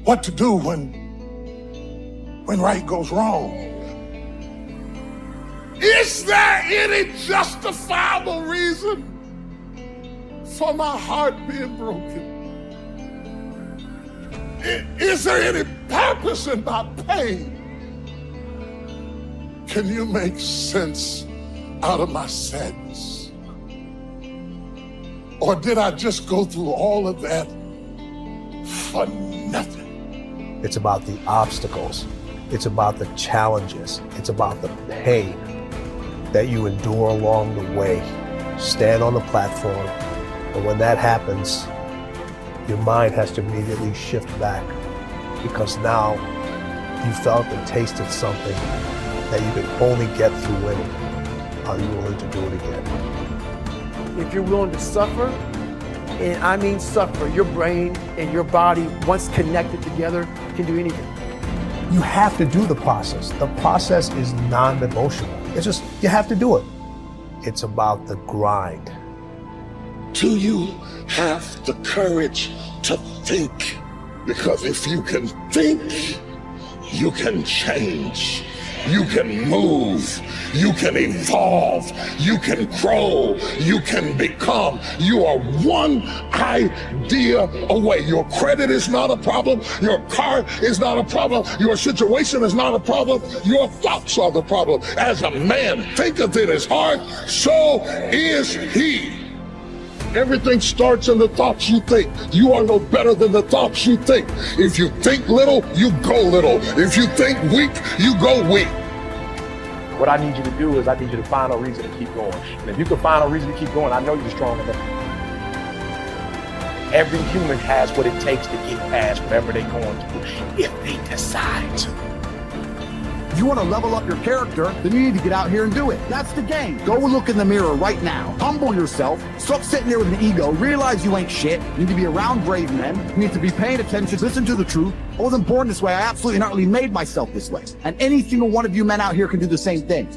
What to do when right goes wrong. Is there any justifiable reason for my heart being broken? Is there any purpose in my pain? Can you make sense out of my sadness? Or did I just go through all of that for nothing? It's about the obstacles. It's about the challenges. It's about the pain that you endure along the way. Stand on the platform, and when that happens, your mind has to immediately shift back, because now you felt and tasted something that you can only get through winning. Are you willing to do it again? If you're willing to suffer, and I mean suffer, your brain and your body, once connected together, can do anything. You have to do the process. The process is non-negotiable. It's just, you have to do it. It's about the grind. Do you have the courage to think? Because if you can think, you can change. You can move, you can evolve, you can grow, you can become. You are one idea away. Your credit is not a problem. Your car is not a problem. Your situation is not a problem. Your thoughts are the problem. As a man thinketh in his heart, so is he. Everything starts in the thoughts you think. You are no better than the thoughts you think. If you think little, you go little. If you think weak, you go weak. What I need you to do is I need you to find a reason to keep going. And if you can find a reason to keep going, I know you're strong enough. Every human has what it takes to get past whatever they're going through if they decide to. If you want to level up your character, then you need to get out here and do it. That's the game. Go look in the mirror right now. Humble yourself. Stop sitting there with an ego. Realize you ain't shit. You need to be around brave men. You need to be paying attention. Listen to the truth. I wasn't born this way. I absolutely and utterly made myself this way. And any single one of you men out here can do the same thing.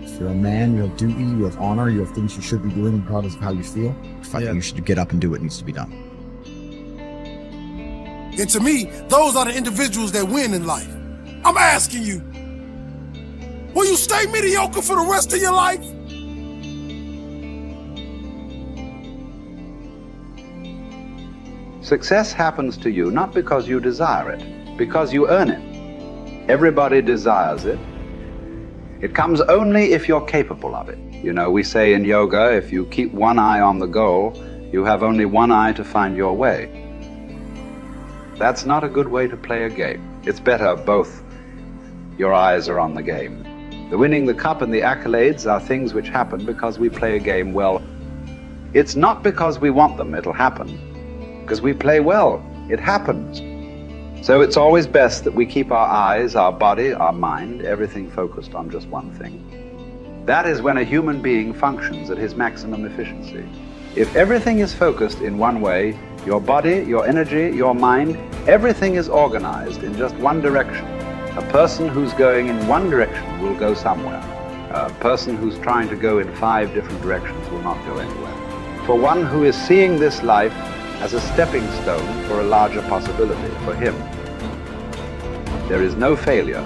If you're a man, you have duty, you have honor, you have things you should be doing regardless of how you feel. You should get up and do what needs to be done. And to me, those are the individuals that win in life. I'm asking you, will you stay mediocre for the rest of your life? Success happens to you not because you desire it, because you earn it. Everybody desires it. It comes only if you're capable of it. You know, we say in yoga, if you keep one eye on the goal, you have only one eye to find your way. That's not a good way to play a game. It's better both your eyes are on the game. The winning the cup and the accolades are things which happen because we play a game well. It's not because we want them, it'll happen. Because we play well, it happens. So it's always best that we keep our eyes, our body, our mind, everything focused on just one thing. That is when a human being functions at his maximum efficiency. If everything is focused in one way, your body, your energy, your mind, everything is organized in just one direction. A person who's going in one direction will go somewhere. A person who's trying to go in 5 different directions will not go anywhere. For one who is seeing this life as a stepping stone for a larger possibility, for him, there is no failure.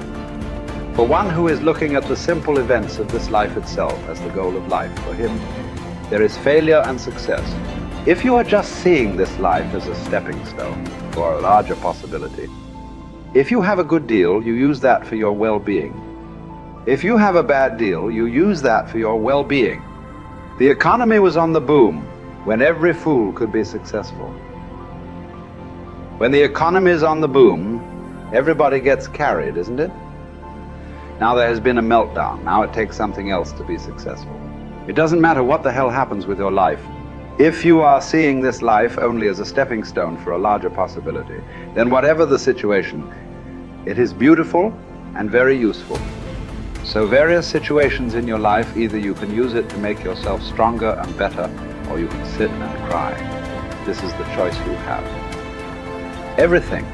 For one who is looking at the simple events of this life itself as the goal of life, for him, there is failure and success. If you are just seeing this life as a stepping stone for a larger possibility, if you have a good deal, you use that for your well-being. If you have a bad deal, you use that for your well-being. The economy was on the boom when every fool could be successful. When the economy is on the boom, everybody gets carried, isn't it? Now there has been a meltdown. Now it takes something else to be successful. It doesn't matter what the hell happens with your life. If you are seeing this life only as a stepping stone for a larger possibility, then whatever the situation, it is beautiful and very useful. So various situations in your life, either you can use it to make yourself stronger and better, or you can sit and cry. This is the choice you have. Everything.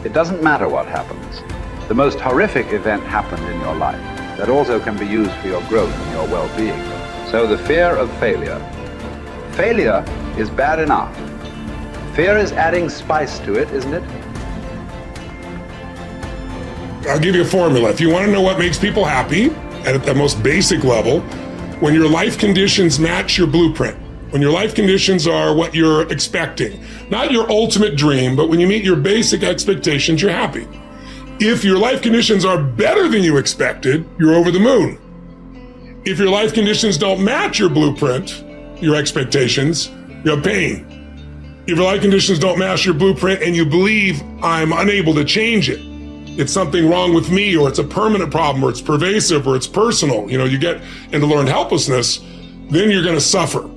It doesn't matter what happens. The most horrific event happened in your life. That also can be used for your growth and your well-being. So the fear of failure. Failure is bad enough. Fear is adding spice to it, isn't it? I'll give you a formula. If you want to know what makes people happy at the most basic level, when your life conditions match your blueprint, when your life conditions are what you're expecting, not your ultimate dream, but when you meet your basic expectations, you're happy. If your life conditions are better than you expected, you're over the moon. If your life conditions don't match your blueprint, your expectations, you have pain. If your life conditions don't match your blueprint and you believe I'm unable to change it, it's something wrong with me, or it's a permanent problem, or it's pervasive, or it's personal, you get into learned helplessness, then you're going to suffer.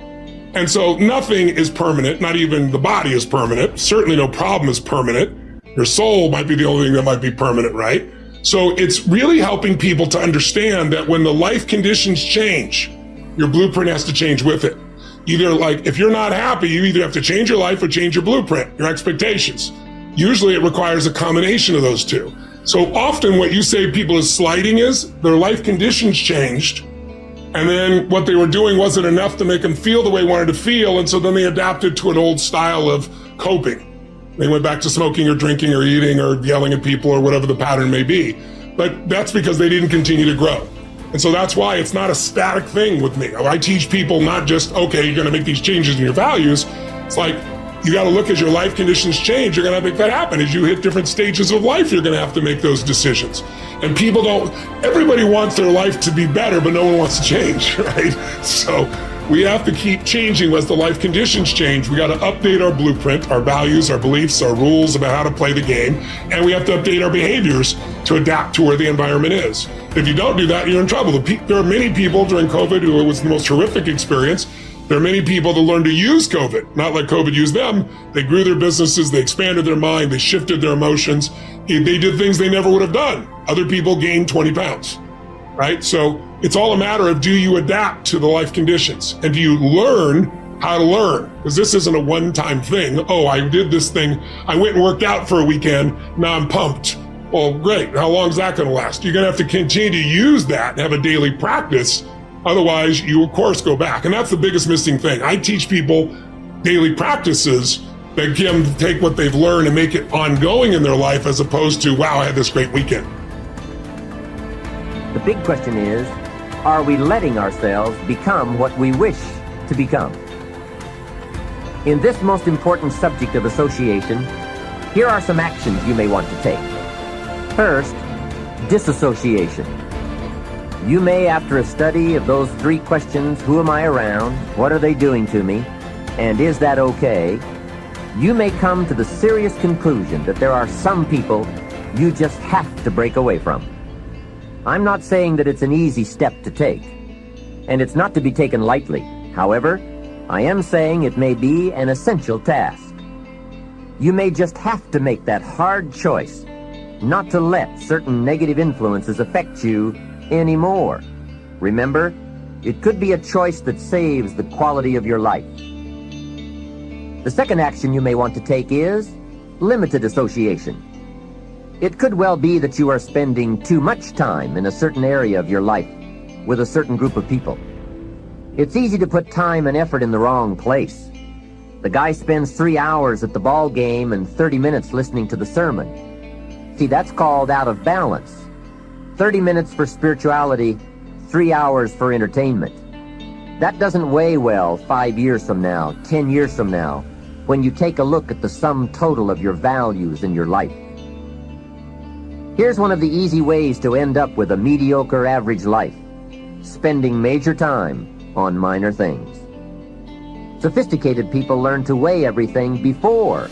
And so nothing is permanent, not even the body is permanent. Certainly no problem is permanent. Your soul might be the only thing that might be permanent, right? So it's really helping people to understand that when the life conditions change, your blueprint has to change with it. Either if you're not happy, you either have to change your life or change your blueprint, your expectations. Usually it requires a combination of those two. So often what you say people is slighting is their life conditions changed, and then what they were doing wasn't enough to make them feel the way they wanted to feel, and so then they adapted to an old style of coping. They went back to smoking or drinking or eating or yelling at people or whatever the pattern may be. But that's because they didn't continue to grow. And so that's why it's not a static thing with me. I teach people not just, okay, you're going to make these changes in your values. It's like, you got to look as your life conditions change. You're going to make that happen. As you hit different stages of life, you're going to have to make those decisions. And everybody wants their life to be better, but no one wants to change, right? So we have to keep changing as the life conditions change. We got to update our blueprint, our values, our beliefs, our rules about how to play the game. And we have to update our behaviors to adapt to where the environment is. If you don't do that, you're in trouble. There are many people during COVID who it was the most horrific experience. There are many people that learned to use COVID, not let COVID use them. They grew their businesses, they expanded their mind, they shifted their emotions. They did things they never would have done. Other people gained 20 pounds, right? So it's all a matter of, do you adapt to the life conditions? And do you learn how to learn? Because this isn't a one-time thing. Oh, I did this thing. I went and worked out for a weekend. Now I'm pumped. Well, great. How long is that going to last? You're going to have to continue to use that and have a daily practice. Otherwise, you, of course, go back. And that's the biggest missing thing. I teach people daily practices that can take what they've learned and make it ongoing in their life, as opposed to, wow, I had this great weekend. The big question is, are we letting ourselves become what we wish to become? In this most important subject of association, here are some actions you may want to take. First, disassociation. You may, after a study of those 3 questions, who am I around, what are they doing to me, and is that okay, you may come to the serious conclusion that there are some people you just have to break away from. I'm not saying that it's an easy step to take, and it's not to be taken lightly. However, I am saying it may be an essential task. You may just have to make that hard choice not to let certain negative influences affect you anymore. Remember, it could be a choice that saves the quality of your life. The second action you may want to take is limited association. It could well be that you are spending too much time in a certain area of your life with a certain group of people. It's easy to put time and effort in the wrong place. The guy spends 3 hours at the ball game and 30 minutes listening to the sermon. See, that's called out of balance. 30 minutes for spirituality, 3 hours for entertainment. That doesn't weigh well 5 years from now, 10 years from now, when you take a look at the sum total of your values in your life. Here's one of the easy ways to end up with a mediocre average life: spending major time on minor things. Sophisticated people learn to weigh everything before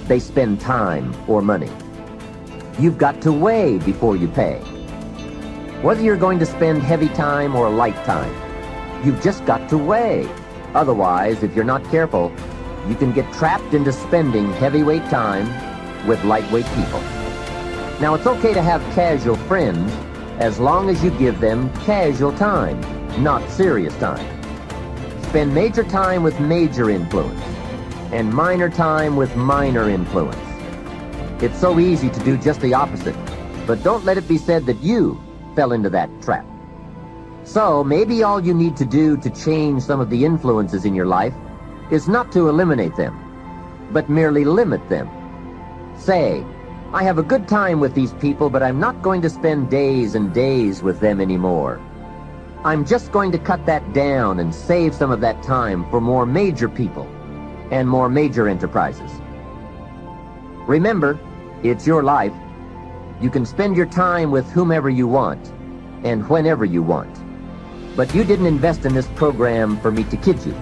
they spend time or money. You've got to weigh before you pay. Whether you're going to spend heavy time or light time, you've just got to weigh. Otherwise, if you're not careful, you can get trapped into spending heavyweight time with lightweight people. Now, it's okay to have casual friends as long as you give them casual time, not serious time. Spend major time with major influence and minor time with minor influence. It's so easy to do just the opposite, but don't let it be said that you fell into that trap. So maybe all you need to do to change some of the influences in your life is not to eliminate them, but merely limit them. Say, I have a good time with these people, but I'm not going to spend days and days with them anymore. I'm just going to cut that down and save some of that time for more major people and more major enterprises. Remember, it's your life. You can spend your time with whomever you want and whenever you want. But you didn't invest in this program for me to kid you.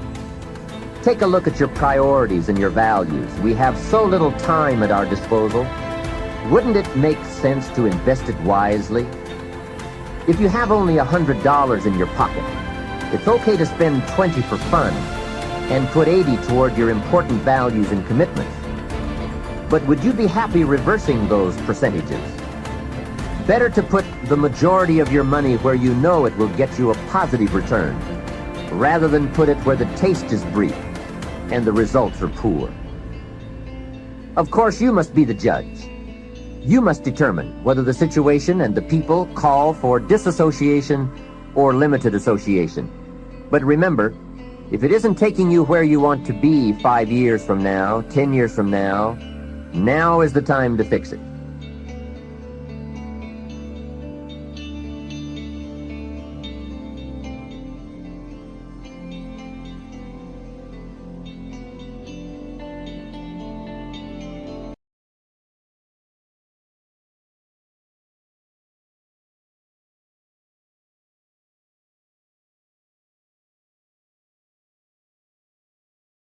Take a look at your priorities and your values. We have so little time at our disposal. Wouldn't it make sense to invest it wisely? If you have only $100 in your pocket, it's okay to spend 20 for fun and put 80 toward your important values and commitments. But would you be happy reversing those percentages? Better to put the majority of your money where you know it will get you a positive return, rather than put it where the taste is brief and the results are poor. Of course, you must be the judge. You must determine whether the situation and the people call for disassociation or limited association. But remember, if it isn't taking you where you want to be 5 years from now, 10 years from now, now is the time to fix it.